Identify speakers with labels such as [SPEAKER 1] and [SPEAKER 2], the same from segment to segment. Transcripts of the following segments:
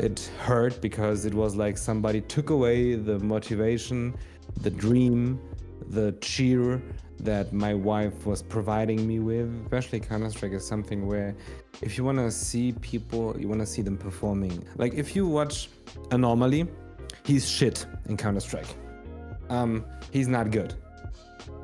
[SPEAKER 1] it hurt because it was like somebody took away the motivation, the dream, the cheer that my wife was providing me with. Especially Counter-Strike is something where if you want to see people, you want to see them performing. Like if you watch Anomaly, he's shit in Counter-Strike. He's not good.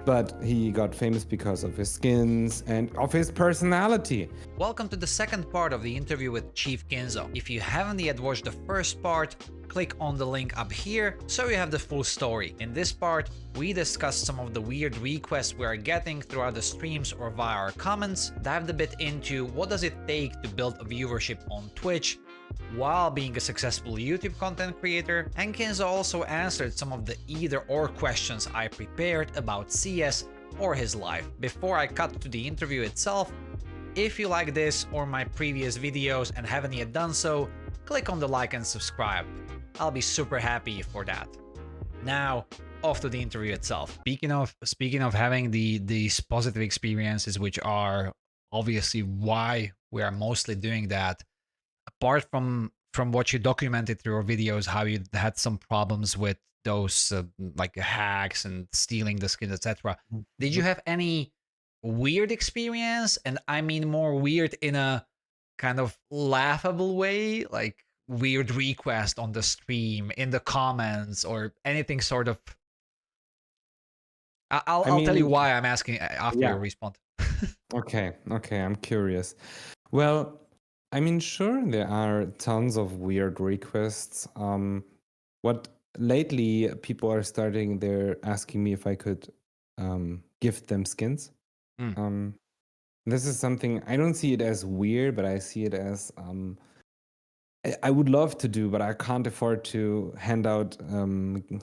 [SPEAKER 1] But he got famous because of his skins and of his personality.
[SPEAKER 2] Welcome to the second part of the interview with Chief Kinzo. If you haven't yet watched the first part, click on the link up here so you have the full story. In this part, we discussed some of the weird requests we are getting throughout the streams or via our comments, dived a bit into what does it take to build a viewership on Twitch while being a successful YouTube content creator, and Kinzo also answered some of the either or questions I prepared about CS or his life. Before I cut to the interview itself, if you like this or my previous videos and haven't yet done so, click on the like and subscribe. I'll be super happy for that. Now, off to the interview itself. Speaking of having these positive experiences, which are obviously why we are mostly doing that, apart from what you documented through your videos, how you had some problems with those like hacks and stealing the skins, etc. Did you have any weird experience? And I mean more weird in a kind of laughable way, like weird request on the stream, in the comments, or anything sort of. I'll tell you why I'm asking after
[SPEAKER 1] yeah.
[SPEAKER 2] you respond.
[SPEAKER 1] Okay, I'm curious. Well, I mean, sure, there are tons of weird requests. What lately people are starting, they're asking me if I could gift them skins.
[SPEAKER 2] Mm.
[SPEAKER 1] This is something I don't see it as weird, but I see it as I would love to do, but I can't afford to hand out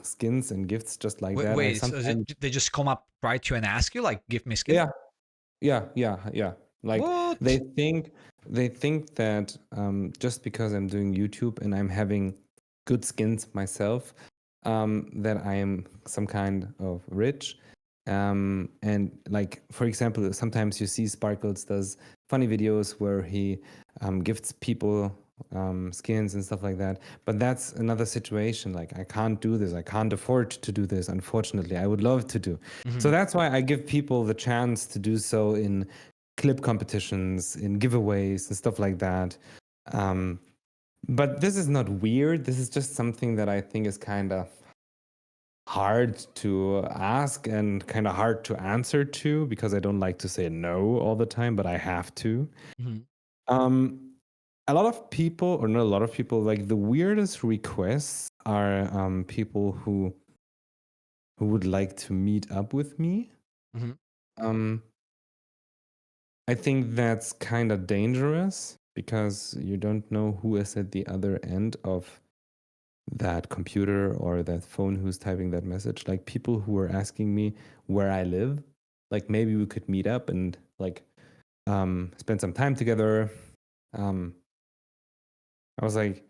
[SPEAKER 1] skins and gifts just like that. I
[SPEAKER 2] Wait, so
[SPEAKER 1] sometimes
[SPEAKER 2] they just come up right to you and ask you, like, give me skin?
[SPEAKER 1] yeah, yeah. Like
[SPEAKER 2] What?
[SPEAKER 1] they think that just because I'm doing YouTube and I'm having good skins myself, that I am some kind of rich. And like for example, sometimes you see Sparkles does funny videos where he gifts people skins and stuff like that. But that's another situation. Like I can't do this. I can't afford to do this. Unfortunately, I would love to do. So that's why I give people the chance to do so in clip competitions, in giveaways and stuff like that. But this is not weird. This is just something that I think is kind of hard to ask and kind of hard to answer to because I don't like to say no all the time, but I have to. Um, a lot of people, or not a lot of people, like the weirdest requests are people who would like to meet up with me. Um, I think that's kind of dangerous because you don't know who is at the other end of that computer or that phone who's typing that message. Like people who are asking me where I live, like maybe we could meet up and like spend some time together. Um, I was like,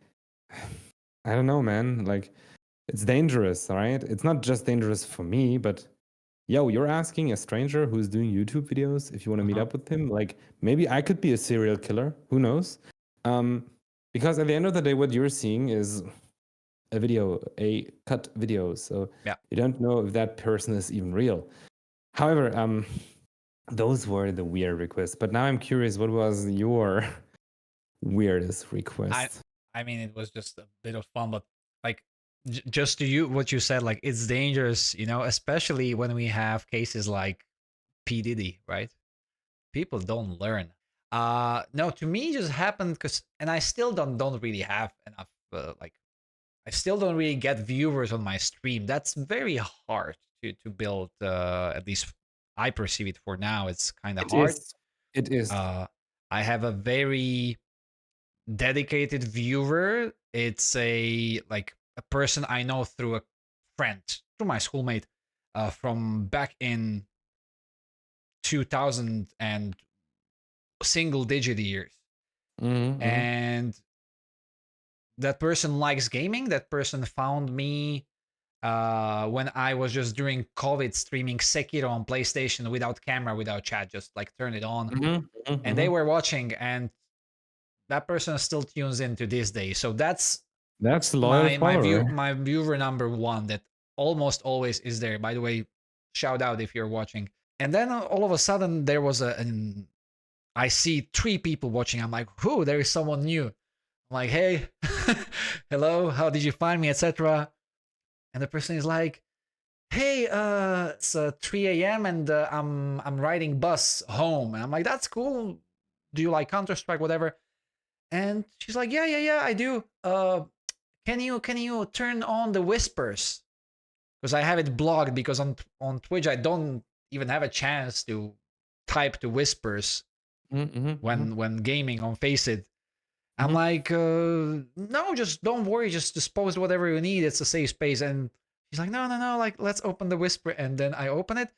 [SPEAKER 1] I don't know, man. Like it's dangerous, right? It's not just dangerous for me, but yo, you're asking a stranger who's doing YouTube videos if you want to meet up with him. Like maybe I could be a serial killer. Who knows? Um, because at the end of the day, what you're seeing is a video, a cut video. So
[SPEAKER 2] Yeah.
[SPEAKER 1] you don't know if that person is even real. However, those were the weird requests. But now I'm curious, what was your weirdest request?
[SPEAKER 2] I mean, it was just a bit of fun, but like just to you, what you said, like it's dangerous, especially when we have cases like P Diddy, right? People don't learn. No, to me, it just happened because, and I still don't really have enough. Like, I still don't really get viewers on my stream. That's very hard to build. At least I perceive it for now. It's kind of
[SPEAKER 1] It
[SPEAKER 2] hard.
[SPEAKER 1] is. It is.
[SPEAKER 2] I have a very dedicated viewer. It's a person I know through a friend, through my schoolmate, from back in 2000 and single digit years.
[SPEAKER 1] Mm-hmm.
[SPEAKER 2] And that person likes gaming. That person found me when I was just during COVID streaming Sekiro on PlayStation without camera, without chat, just like turn it on.
[SPEAKER 1] Mm-hmm.
[SPEAKER 2] And they
[SPEAKER 1] Mm-hmm.
[SPEAKER 2] were watching, and that person still tunes in to this day. So that's
[SPEAKER 1] That's a loyal follower.
[SPEAKER 2] my viewer number one that almost always is there. By the way, shout out if you're watching. And then all of a sudden there was I see 3 people watching. I'm like, who? There is someone new. I'm like, hey, hello, how did you find me, etc. And the person is like, hey, it's 3 a.m. and I'm riding bus home. And I'm like, that's cool. Do you like Counter-Strike, whatever? And she's like, yeah, I do. Can you turn on the whispers? Because I have it blocked because on Twitch I don't even have a chance to type the whispers
[SPEAKER 1] Mm-hmm, mm-hmm,
[SPEAKER 2] when gaming on Face It. I'm
[SPEAKER 1] mm-hmm.
[SPEAKER 2] like, no, just don't worry, just post whatever you need. It's a safe space. And she's like, no, like let's open the whisper. And then I open it,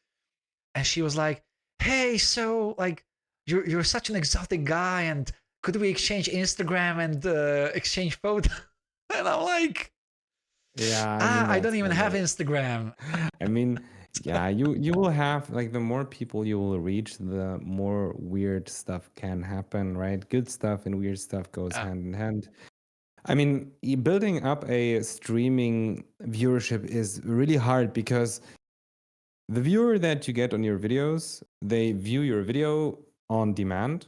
[SPEAKER 2] and she was like, hey, so like you're such an exotic guy, and could we exchange Instagram and exchange photos? And I'm like,
[SPEAKER 1] Yeah, I mean
[SPEAKER 2] I
[SPEAKER 1] that's
[SPEAKER 2] don't even have
[SPEAKER 1] hilarious.
[SPEAKER 2] Instagram.
[SPEAKER 1] I mean, yeah, you will have like the more people you will reach, the more weird stuff can happen, right? Good stuff and weird stuff goes
[SPEAKER 2] Yeah,
[SPEAKER 1] hand in hand. I mean, building up a streaming viewership is really hard because the viewer that you get on your videos, they view your video on demand.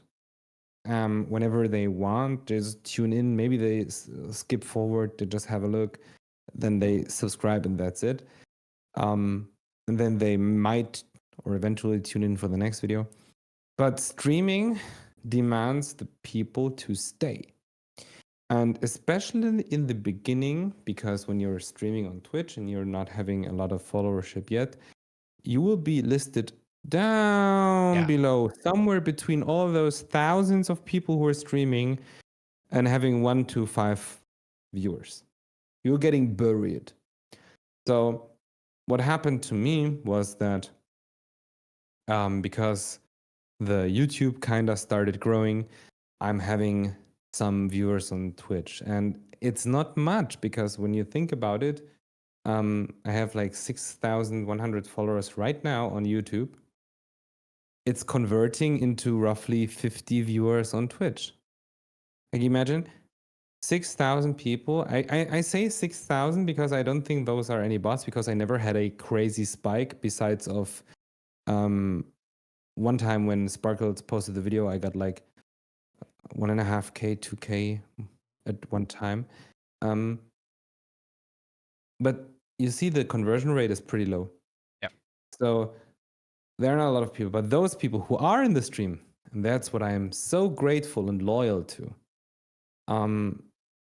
[SPEAKER 1] Whenever they want, just tune in. Maybe they skip forward to just have a look, then they subscribe, and that's it. Um, and then they might or eventually tune in for the next video. But streaming demands the people to stay. And especially in the beginning, because when you're streaming on Twitch and you're not having a lot of followership yet, you will be listed down
[SPEAKER 2] yeah,
[SPEAKER 1] below, somewhere between all those thousands of people who are streaming and having 1 to 5 viewers. You're getting buried. So, what happened to me was that because the YouTube kind of started growing, I'm having some viewers on Twitch. And it's not much because when you think about it, I have like 6,100 followers right now on YouTube. It's converting into roughly 50 viewers on Twitch. Like imagine 6,000 people. I say 6,000 because I don't think those are any bots because I never had a crazy spike besides of um, one time when Sparkles posted the video, I got like 1.5K, 2K at one time. Um, but you see, the conversion rate is pretty low.
[SPEAKER 2] yeah,
[SPEAKER 1] So there are not a lot of people, but those people who are in the stream, and that's what I am so grateful and loyal to.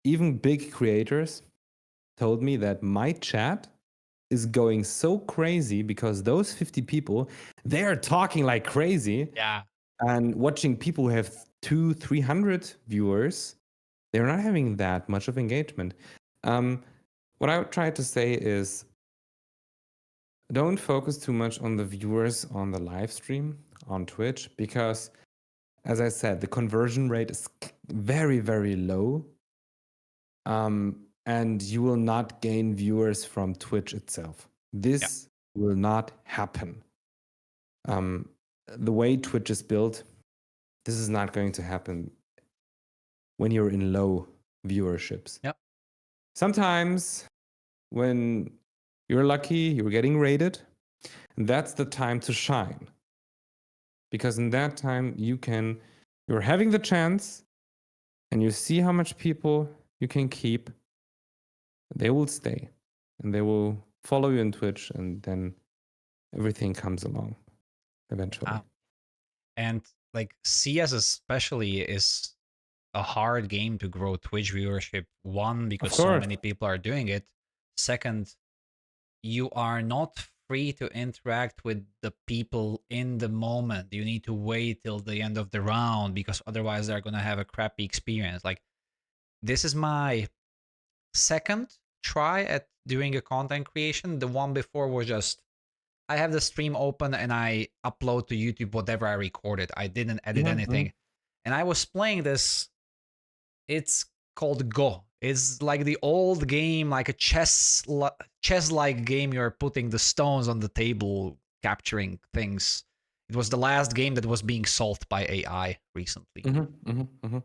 [SPEAKER 1] Even big creators told me that my chat is going so crazy because those 50 people, they are talking like crazy.
[SPEAKER 2] yeah,
[SPEAKER 1] And watching people who have 200-300 viewers, they're not having that much of engagement. What I would try to say is don't focus too much on the viewers on the live stream on Twitch because, as I said, the conversion rate is very, very low. And you will not gain viewers from Twitch itself.
[SPEAKER 2] yeah,
[SPEAKER 1] This will not happen. The way Twitch is built, this is not going to happen when you're in low viewerships.
[SPEAKER 2] yep,
[SPEAKER 1] Sometimes when you're lucky, you're getting rated, and that's the time to shine. Because in that time you're having the chance and you see how much people you can keep, they will stay and they will follow you on Twitch and then everything comes along eventually.
[SPEAKER 2] and like CS especially is a hard game to grow Twitch viewership. One,
[SPEAKER 1] Of
[SPEAKER 2] because so
[SPEAKER 1] course.
[SPEAKER 2] many people are doing it. Second, you are not free to interact with the people in the moment. You need to wait till the end of the round because otherwise they're gonna have a crappy experience. Like this is my second try at doing a content creation. The one before was just I have the stream open and I upload to YouTube whatever I recorded. I didn't edit
[SPEAKER 1] Mm-hmm.
[SPEAKER 2] anything. And I was playing this. It's called Go. It's like the old game, like a chess-like game. You're putting the stones on the table, capturing things. It was the last game that was being solved by AI recently.
[SPEAKER 1] Mm-hmm. Mm-hmm.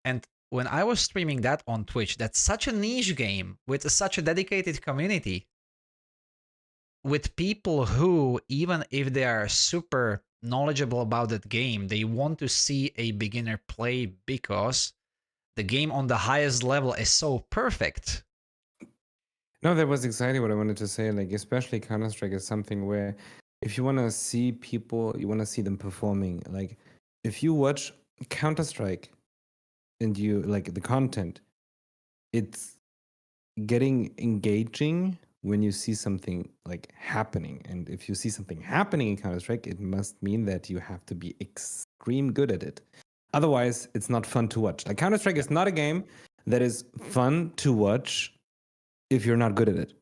[SPEAKER 2] And when I was streaming that on Twitch, that's such a niche game with such a dedicated community, with people who, even if they are super knowledgeable about that game, they want to see a beginner play because the game on the highest level is so perfect.
[SPEAKER 1] No, that was exactly what I wanted to say. Like, especially Counter Strike is something where if you want to see people, you want to see them performing. Like, if you watch Counter Strike and you like the content, it's getting engaging when you see something like happening. And if you see something happening in Counter Strike, it must mean that you have to be extreme good at it. Otherwise, it's not fun to watch. Like, Counter Strike is not a game that is fun to watch if you're not good at it.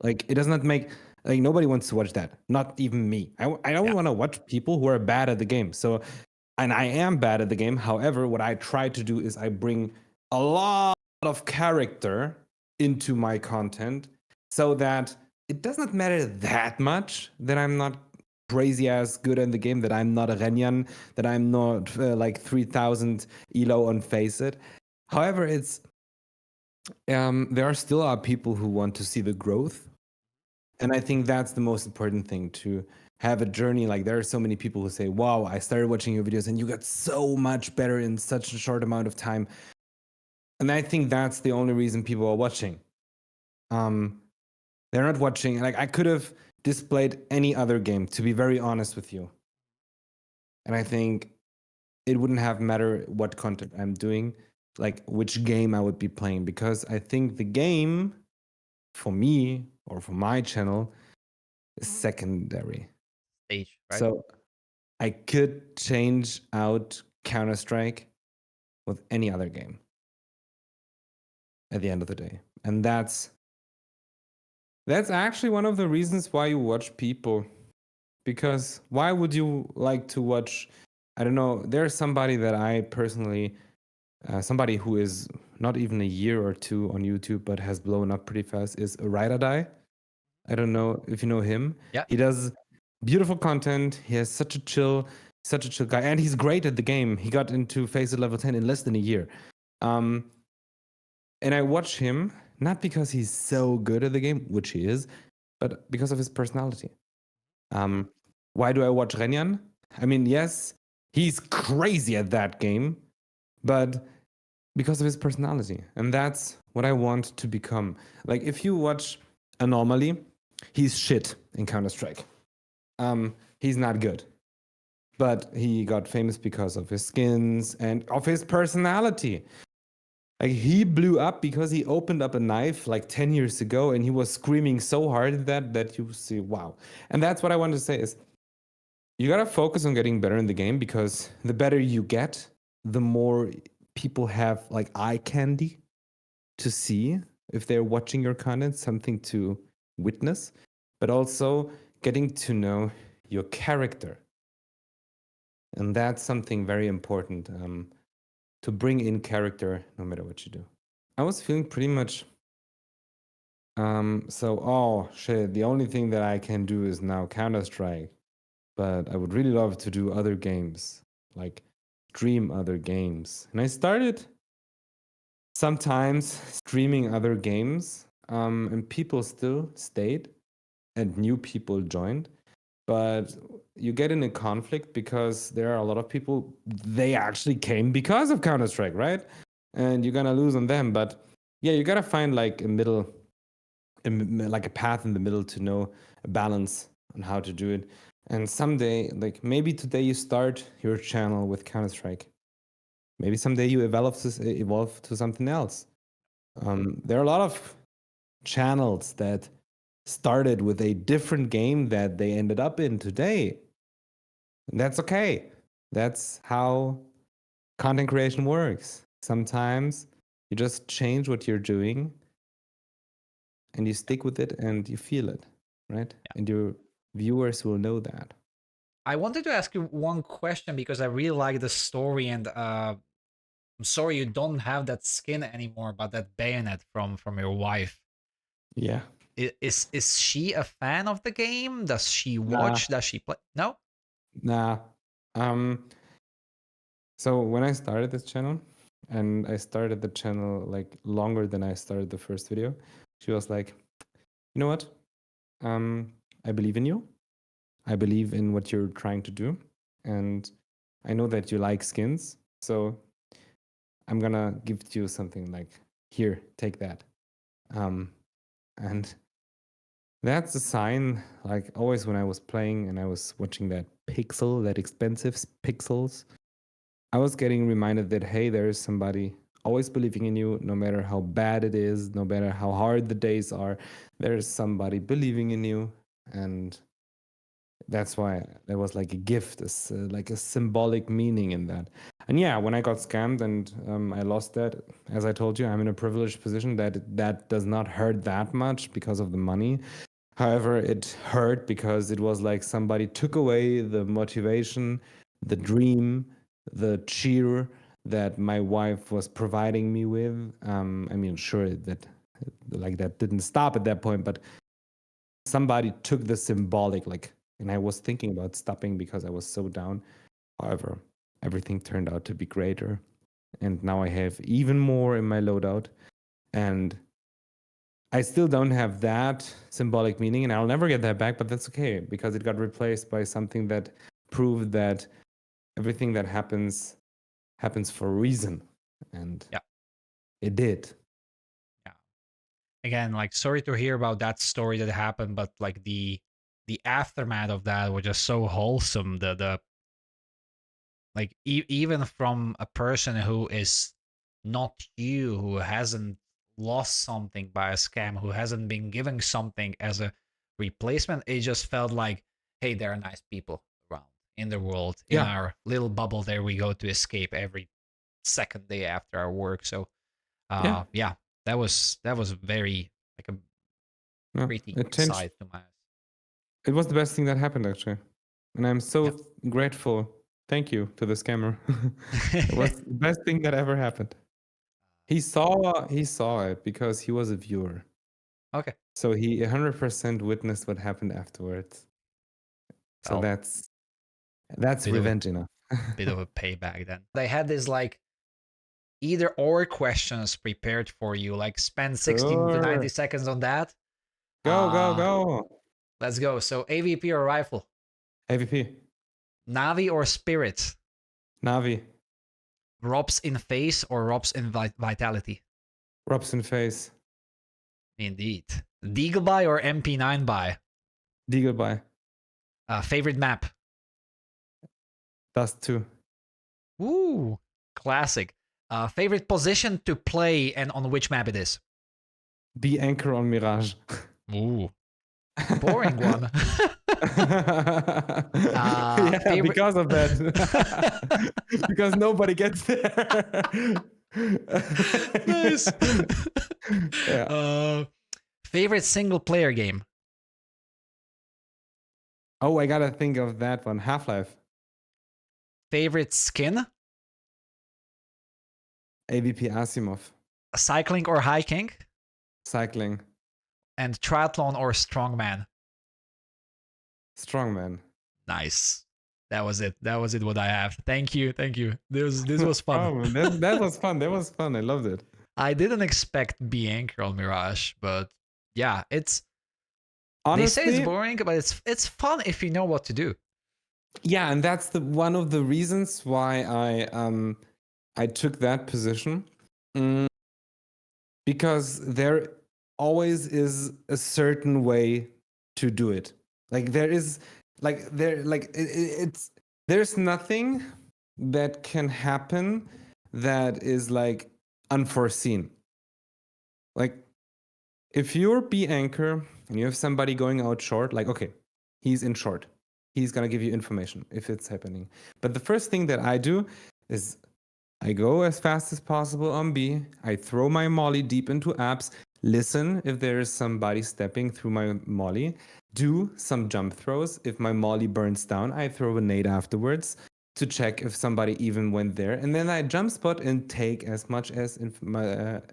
[SPEAKER 1] Like, it does not make, like, nobody wants to watch that. Not even me. I don't want to watch people who are bad at the game. So, and I am bad at the game. However, what I try to do is I bring a lot of character into my content so that it does not matter that much that I'm not crazy ass good in the game, that I'm not a Renyan, that I'm not like 3000 elo on Faceit. However, it's there are still people who want to see the growth, and I think that's the most important thing, to have a journey. Like, there are so many people who say, wow, I started watching your videos and you got so much better in such a short amount of time. And I think that's the only reason people are watching. They're not watching. Like, I could have displayed any other game, to be very honest with you. And I think it wouldn't have mattered what content I'm doing, like which game I would be playing, because I think the game for me or for my channel is secondary.
[SPEAKER 2] Stage, right?
[SPEAKER 1] So I could change out Counter Strike with any other game at the end of the day. And that's actually one of the reasons why you watch people. Because why would you like to watch, I don't know, there's somebody that I personally, somebody who is not even a year or two on YouTube but has blown up pretty fast, is Ride or Die. I don't know if you know him.
[SPEAKER 2] Yeah.
[SPEAKER 1] He does beautiful content. He has such a chill guy, and he's great at the game. He got into Faceit level 10 in less than a year. And I watch him not because he's so good at the game, which he is, but because of his personality. Why do I watch Renyan? I mean, yes, he's crazy at that game, but because of his personality. And that's what I want to become. Like, if you watch Anomaly, he's shit in Counter Strike. He's not good. But he got famous because of his skins and of his personality. Like, he blew up because he opened up a knife like 10 years ago, and he was screaming so hard that you see, wow. And that's what I want to say is, you gotta focus on getting better in the game, because the better you get, the more people have like eye candy to see if they're watching your content, something to witness, but also getting to know your character. And that's something very important, to bring in character no matter what you do. I was feeling pretty much oh shit, the only thing that I can do is now Counter Strike, but I would really love to do other games, like stream other games. And I started sometimes streaming other games, and people still stayed and new people joined. But you get in a conflict because there are a lot of people, they actually came because of Counter Strike, right? And you're gonna lose on them. But yeah, you gotta find like a middle, like a path in the middle, to know a balance on how to do it. And someday, like maybe today you start your channel with Counter Strike. Maybe someday you evolve to something else. There are a lot of channels that started with a different game that they ended up in today. And that's okay. That's how content creation works. Sometimes you just change what you're doing and you stick with it and you feel it, right?
[SPEAKER 2] Yeah.
[SPEAKER 1] And your viewers will know that.
[SPEAKER 2] I wanted to ask you one question because I really like the story, and I'm sorry you don't have that skin anymore, but that bayonet from your wife.
[SPEAKER 1] Yeah.
[SPEAKER 2] Is she a fan of the game? Does she
[SPEAKER 1] Nah,
[SPEAKER 2] watch? Does she play? No?
[SPEAKER 1] nah. So when I started this channel, and I started the channel like longer than I started the first video. She was like, you know what? I believe in you. I believe in what you're trying to do. And I know that you like skins. So I'm gonna give you something like, here, take that. And that's a sign, like always when I was playing and I was watching that pixel, that expensive pixels, I was getting reminded that, hey, there is somebody always believing in you, no matter how bad it is, no matter how hard the days are, there is somebody believing in you. And that's why there was like a gift, like a symbolic meaning in that. And yeah, when I got scammed and I lost that, as I told you, I'm in a privileged position that does not hurt that much because of the money. However, it hurt because it was like somebody took away the motivation, the dream, the cheer that my wife was providing me with. I mean, sure that like that didn't stop at that point, but somebody took the symbolic like, and I was thinking about stopping because I was so down. However, everything turned out to be greater, and now I have even more in my loadout, and I still don't have that symbolic meaning, and I'll never get that back, but that's okay because it got replaced by something that proved that everything that happens for a reason, and
[SPEAKER 2] Yeah.
[SPEAKER 1] it did.
[SPEAKER 2] Yeah. Again, like sorry to hear about that story that happened, but like the aftermath of that was just so wholesome. The like even from a person who is not you, who hasn't lost something by a scam, who hasn't been giving something as a replacement, it just felt like, hey, there are nice people around in the world, in
[SPEAKER 1] Yeah,
[SPEAKER 2] our little bubble there we go to escape every second day after our work. So
[SPEAKER 1] yeah,
[SPEAKER 2] yeah, that was very like a
[SPEAKER 1] yeah.
[SPEAKER 2] pretty
[SPEAKER 1] It changed.
[SPEAKER 2] side to my
[SPEAKER 1] It was the best thing that happened actually, and I'm so
[SPEAKER 2] yeah.
[SPEAKER 1] grateful. Thank you to the scammer. It was the best thing that ever happened. He saw it because he was a viewer.
[SPEAKER 2] Okay.
[SPEAKER 1] So he 100% witnessed what happened afterwards. So
[SPEAKER 2] Well,
[SPEAKER 1] that's
[SPEAKER 2] bit of a
[SPEAKER 1] revenge enough.
[SPEAKER 2] payback then. They had this like either or questions prepared for you, like spend 60 to 90
[SPEAKER 1] Sure.
[SPEAKER 2] seconds on that.
[SPEAKER 1] Go, go,
[SPEAKER 2] Uh
[SPEAKER 1] go.
[SPEAKER 2] let's go. So AVP or rifle?
[SPEAKER 1] AVP.
[SPEAKER 2] Navi or spirit?
[SPEAKER 1] Navi.
[SPEAKER 2] Robs in face or Robs in vitality?
[SPEAKER 1] Robson face.
[SPEAKER 2] Indeed. Deagle buy or MP9 buy?
[SPEAKER 1] Deagle by.
[SPEAKER 2] Favorite map?
[SPEAKER 1] Dust 2.
[SPEAKER 2] Ooh, classic. Favorite position to play and on which map it is?
[SPEAKER 1] Be anchor on Mirage.
[SPEAKER 2] Ooh, boring one.
[SPEAKER 1] Yeah,
[SPEAKER 2] Favorite.
[SPEAKER 1] because of that. Because nobody gets there.
[SPEAKER 2] Nice.
[SPEAKER 1] Yeah.
[SPEAKER 2] Favorite single player game?
[SPEAKER 1] Oh, I gotta think of that one. Half-Life.
[SPEAKER 2] Favorite skin?
[SPEAKER 1] AVP Asimov.
[SPEAKER 2] Cycling or hiking?
[SPEAKER 1] Cycling.
[SPEAKER 2] And triathlon or strongman?
[SPEAKER 1] Strongman.
[SPEAKER 2] Nice. That was it. That was it. What I have. Thank you. Thank you. This
[SPEAKER 1] No
[SPEAKER 2] was fun.
[SPEAKER 1] problem. That was fun. That was fun. I loved it.
[SPEAKER 2] I didn't expect B anchor on Mirage, but yeah, it's. They say it's
[SPEAKER 1] Honestly,
[SPEAKER 2] boring, but it's fun if you know what to do.
[SPEAKER 1] yeah, and that's the one of the reasons why I took that position. Mm, because there always is a certain way to do it. Like there is like there like it's there's nothing that can happen that is like unforeseen. Like if you're B anchor and you have somebody going out short, like okay, he's in short. He's gonna give you information if it's happening. But the first thing that I do is I go as fast as possible on B. I throw my molly deep into apps. Listen if there is somebody stepping through my molly. Do some jump throws. If my molly burns down, I throw a nade afterwards to check if somebody even went there. And then I jump spot and take as much as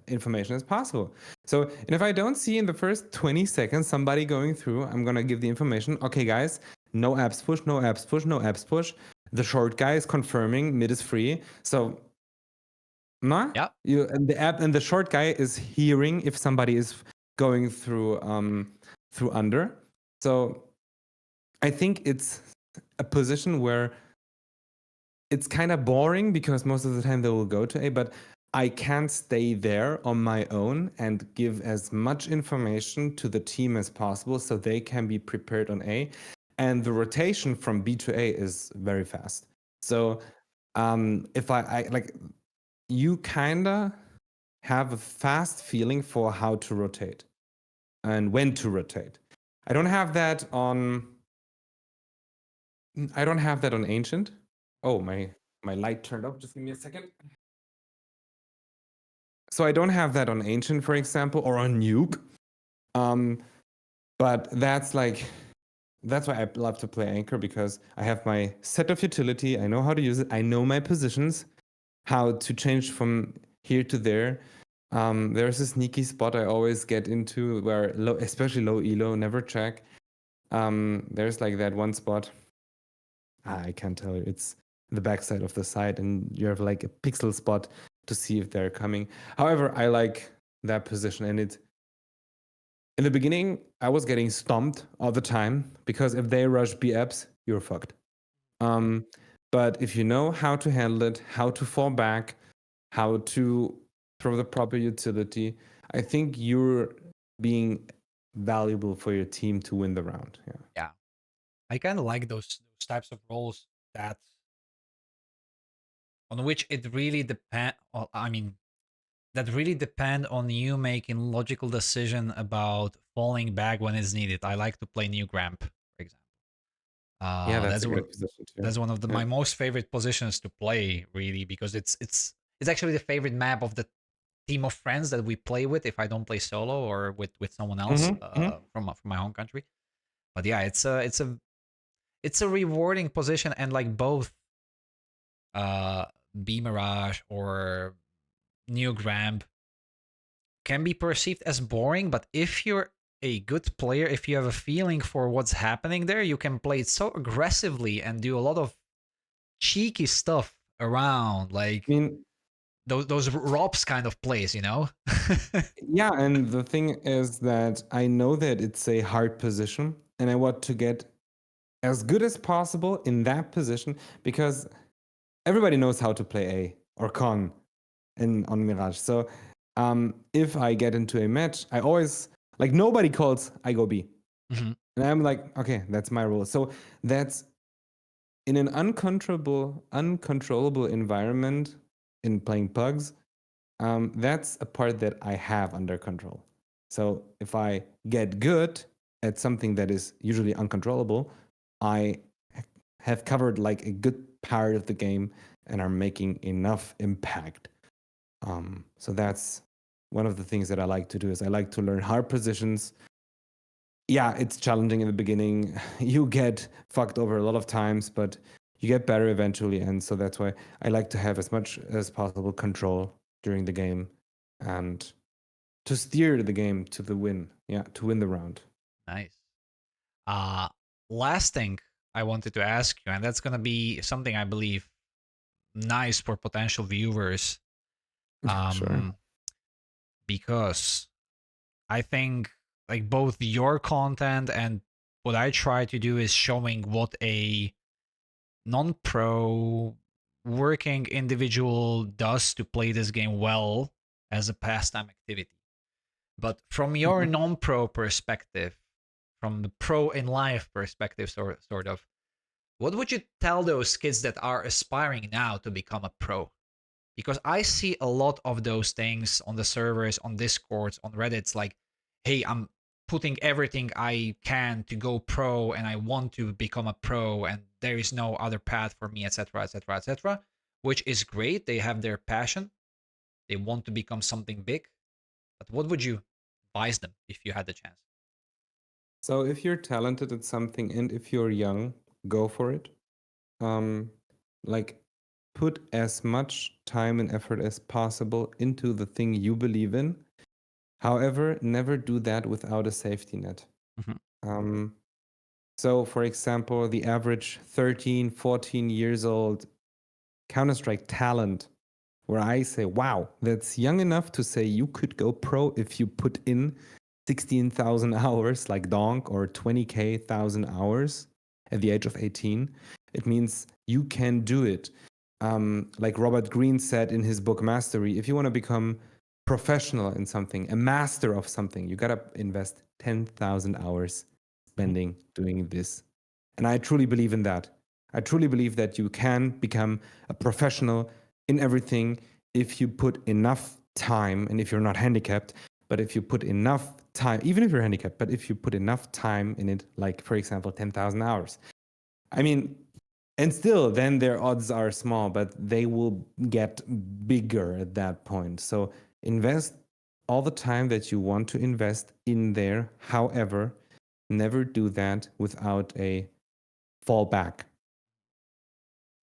[SPEAKER 1] information as possible. So, and if I don't see in the first 20 seconds somebody going through, I'm going to give the information. Okay, guys, no apps push, no apps push, no apps push. The short guy is confirming mid is free. So No?
[SPEAKER 2] Yeah.
[SPEAKER 1] You and the app and the short guy is hearing if somebody is going through under. So I think it's a position where it's kind of boring because most of the time they will go to A, but I can stay there on my own and give as much information to the team as possible so they can be prepared on A. And the rotation from B to A is very fast. So if I like, you kind of have a fast feeling for how to rotate and when to rotate. I don't have that on Ancient. Oh, my light turned off. Just give me a second. So I don't have that on Ancient, for example, or on Nuke. But that's why I love to play Anchor, because I have my set of utility. I know how to use it. I know my positions, how to change from here to there. There's a sneaky spot I always get into where especially low elo, never check. There's like that one spot. I can't tell you. It's the backside of the site, and you have like a pixel spot to see if they're coming. However, I like that position, and in the beginning, I was getting stomped all the time because if they rush B apps, you're fucked. But if you know how to handle it, how to fall back, how to throw the proper utility, I think you're being valuable for your team to win the round. Yeah.
[SPEAKER 2] Yeah. I kind of like those types of roles that on which it really depend. Well, I mean, that really depend on you making logical decision about falling back when it's needed. I like to play Nuke Ramp, for example.
[SPEAKER 1] Yeah, that's
[SPEAKER 2] That's
[SPEAKER 1] a
[SPEAKER 2] one.
[SPEAKER 1] great position too.
[SPEAKER 2] That's one of
[SPEAKER 1] Yeah.
[SPEAKER 2] my most favorite positions to play, really, because it's actually the favorite map of the team of friends that we play with. If I don't play solo or with someone else
[SPEAKER 1] Mm-hmm.
[SPEAKER 2] from my home country, but yeah, it's a rewarding position, and like both uh B Mirage or Nuke Ramp can be perceived as boring, but if you're a good player, if you have a feeling for what's happening there, you can play it so aggressively and do a lot of cheeky stuff around, like
[SPEAKER 1] I mean,
[SPEAKER 2] those Robs kind of plays, you know?
[SPEAKER 1] yeah, and the thing is that I know that it's a hard position, and I want to get as good as possible in that position, because everybody knows how to play A or con on Mirage. So if I get into a match, I always, like, nobody calls, I go B.
[SPEAKER 2] Mm-hmm.
[SPEAKER 1] And I'm like, okay, that's my rule. So that's in an uncontrollable environment in playing pugs. That's a part that I have under control. So if I get good at something that is usually uncontrollable, I have covered like a good part of the game and are making enough impact. So that's one of the things that I like to do, is I like to learn hard positions. Yeah, it's challenging in the beginning. You get fucked over a lot of times, but you get better eventually. And so that's why I like to have as much as possible control during the game and to steer the game to the win. Yeah, to win the round.
[SPEAKER 2] Nice. Uh Last thing I wanted to ask you, and that's gonna be something I believe nice for potential viewers.
[SPEAKER 1] Sure.
[SPEAKER 2] Um because I think like both your content and what I try to do is showing what a non-pro working individual does to play this game well as a pastime activity. But from your
[SPEAKER 1] Mhm.
[SPEAKER 2] non-pro perspective, from the pro in life perspective, sort of, what would you tell those kids that are aspiring now to become a pro? Because I see a lot of those things on the servers, on Discords, on Reddits, like, hey, I'm putting everything I can to go pro and I want to become a pro and there is no other path for me, etc., etc., etc., which is great. They have their passion. They want to become something big. But what would you advise them if you had the chance?
[SPEAKER 1] So if you're talented at something and if you're young, go for it. Um, like, put as much time and effort as possible into the thing you believe in. However, never do that without a safety net.
[SPEAKER 2] Mhm.
[SPEAKER 1] Um, so, for example, the average 13, 14 years old Counter Strike talent where I say, wow, that's young enough to say you could go pro if you put in 16,000 hours like Donk or 20K thousand hours at the age of 18. It means you can do it. Like Robert Greene said in his book Mastery, if you want to become professional in something, a master of something, you got to invest 10,000 hours spending doing this. And I truly believe in that. I truly believe that you can become a professional in everything if you put enough time, and if you're not handicapped, but if you put enough time, even if you're handicapped, but if you put enough time in it, like for example, 10,000 hours. I mean, and still, then their odds are small, but they will get bigger at that point. So invest all the time that you want to invest in there. However, never do that without a fallback.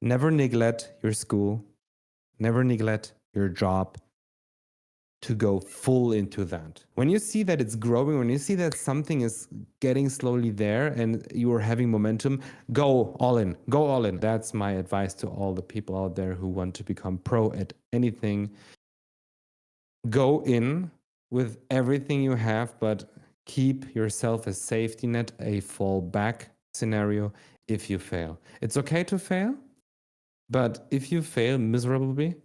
[SPEAKER 1] Never neglect your school. Never neglect your job to go full into that. When you see that it's growing, when you see that something is getting slowly there and you are having momentum, go all in. Go all in. That's my advice to all the people out there who want to become pro at anything. Go in with everything you have, but keep yourself a safety net, a fallback scenario if you fail. It's okay to fail, but if you fail miserably,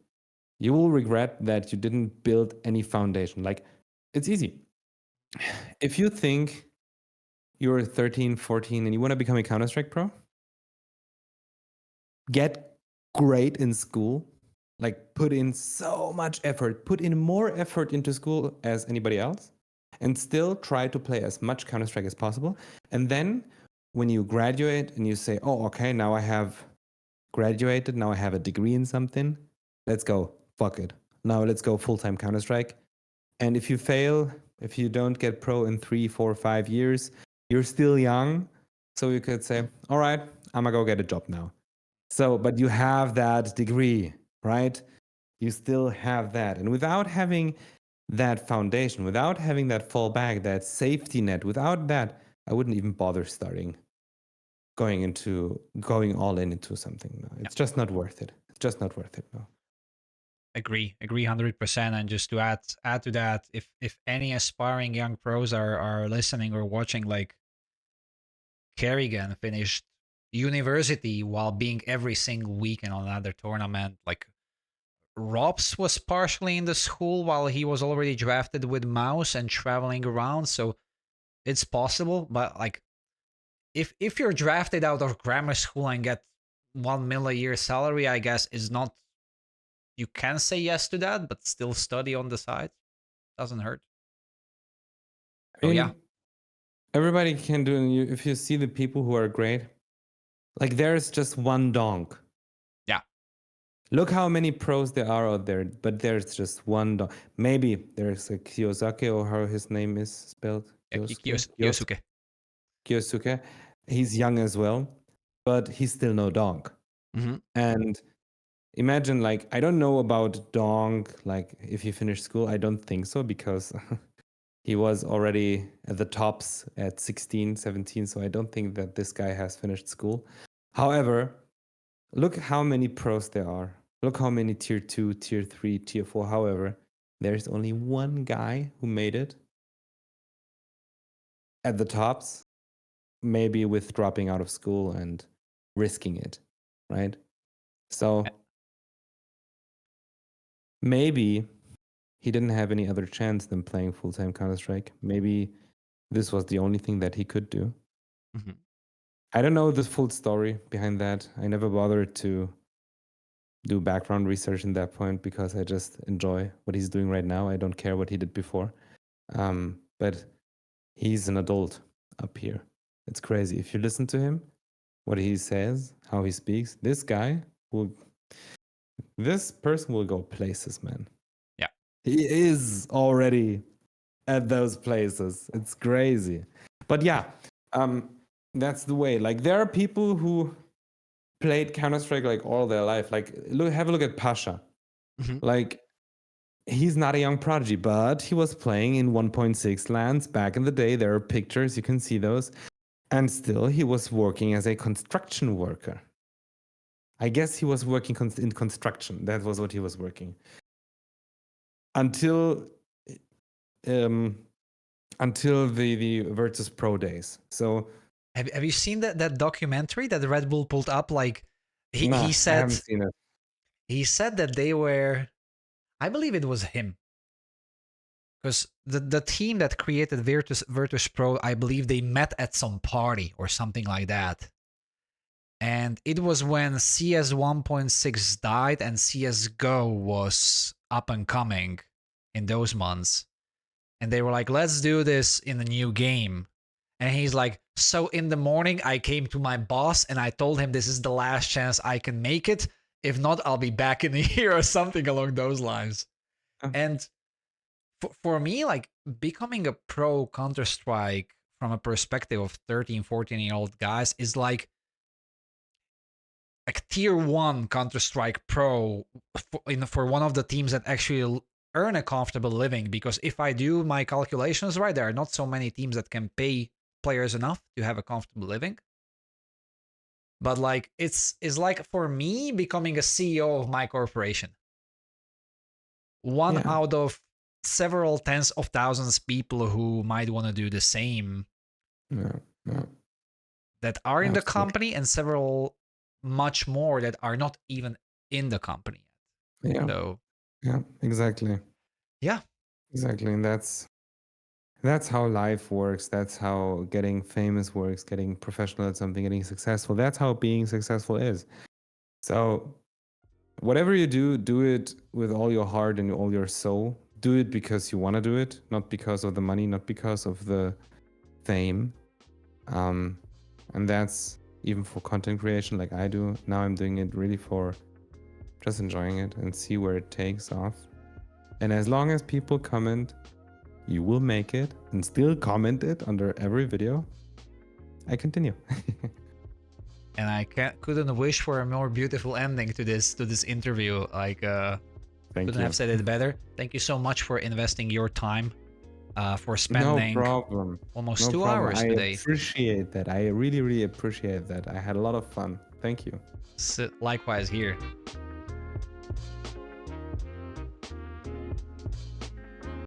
[SPEAKER 1] you will regret that you didn't build any foundation. Like, it's easy. If you think you're 13, 14, and you want to become a Counter-Strike pro, get great in school, like put in so much effort, put in more effort into school as anybody else, and still try to play as much Counter-Strike as possible. And then when you graduate and you say, oh, okay, now I have graduated, now I have a degree in something, let's go, fuck it. Now let's go full-time Counter-Strike. And if you fail, if you don't get pro in 3, 4, 5 years, you're still young. So you could say, all right, I'm gonna go get a job now. So, but you have that degree, right? You still have that. And without having that foundation, without having that fallback, that safety net, without that, I wouldn't even bother starting going all in into something. No, it's just not worth it. It's just not worth it. No.
[SPEAKER 2] Agree 100%. And just to add to that, if any aspiring young pros are listening or watching, like Kerrigan finished university while being every single weekend on another tournament. Like Robs was partially in the school while he was already drafted with Mouse and traveling around, so it's possible. But like if you're drafted out of grammar school and get 1 mil a year salary, I guess is not, you can say yes to that, but still study on the side. Doesn't hurt.
[SPEAKER 1] I
[SPEAKER 2] Oh
[SPEAKER 1] mean,
[SPEAKER 2] yeah.
[SPEAKER 1] everybody can do it. If you see the people who are great, like there's just one donk.
[SPEAKER 2] Yeah.
[SPEAKER 1] Look how many pros there are out there, but there's just one donk. Maybe there's a Kiyosaki, or how his name is spelled.
[SPEAKER 2] Kyosuke.
[SPEAKER 1] Kyosuke. He's young as well, but he's still no donk.
[SPEAKER 2] Mm-hmm.
[SPEAKER 1] And imagine, like, I don't know about donk, like if he finished school. I don't think so, because he was already at the tops at 16, 17. So I don't think that this guy has finished school. However, look how many pros there are. Look how many tier 2, tier 3, tier 4. However, there's only one guy who made it at the tops, maybe with dropping out of school and risking it, right? So maybe he didn't have any other chance than playing full-time Counter-Strike. Maybe this was the only thing that he could do.
[SPEAKER 2] Mm-hmm.
[SPEAKER 1] I don't know the full story behind that. I never bothered to do background research in that point, because I just enjoy what he's doing right now. I don't care what he did before. But he's an adult up here. It's crazy. If you listen to him, what he says, how he speaks, this person will go places, man.
[SPEAKER 2] Yeah.
[SPEAKER 1] He is already at those places. It's crazy. But yeah, that's the way. Like, there are people who played Counter-Strike like all their life. Like, have a look at Pasha.
[SPEAKER 2] Mm-hmm.
[SPEAKER 1] Like, he's not a young prodigy, but he was playing in 1.6 lands back in the day. There are pictures, you can see those. And still, he was working as a construction worker. I guess he was working in construction. That was what he was working until um, the Virtus Pro days. So
[SPEAKER 2] Have you seen that documentary that Red Bull pulled up? Like
[SPEAKER 1] nah, I haven't seen it.
[SPEAKER 2] he said that they were, I believe it was him, because the team that created Virtus Pro, I believe they met at some party or something like that. And it was when CS 1.6 died and CS:GO was up and coming in those months. And they were like, let's do this in the new game. And he's like, so in the morning, I came to my boss and I told him this is the last chance I can make it. If not, I'll be back in a year or something along those lines.
[SPEAKER 1] Oh.
[SPEAKER 2] And for me, like becoming a pro Counter-Strike from a perspective of 13, 14-year-old guys is like tier 1 Counter-Strike pro for one of the teams that actually earn a comfortable living. Because if I do my calculations right, there are not so many teams that can pay players enough to have a comfortable living. But like it's like for me becoming a CEO of my corporation. One out of several tens of thousands people who might want to do the same. That are in the company, and several much more that are not even in the company yet.
[SPEAKER 1] Yeah.
[SPEAKER 2] So,
[SPEAKER 1] yeah, exactly.
[SPEAKER 2] Yeah.
[SPEAKER 1] Exactly. And that's how life works. That's how getting famous works, getting professional at something, getting successful. That's how being successful is. So whatever you do it with all your heart and all your soul. Do it because you want to do it, not because of the money, not because of the fame. And that's even for content creation like I do. Now I'm doing it really for just enjoying it and see where it takes off. And as long as people comment, you will make it, and still comment it under every video, I continue.
[SPEAKER 2] And I couldn't wish for a more beautiful ending to this interview. Like, couldn't have said it better. Thank you so much for investing your time, for spending almost 2 hours today.
[SPEAKER 1] I appreciate that. I really, really appreciate that. I had a lot of fun. Thank you.
[SPEAKER 2] Likewise here.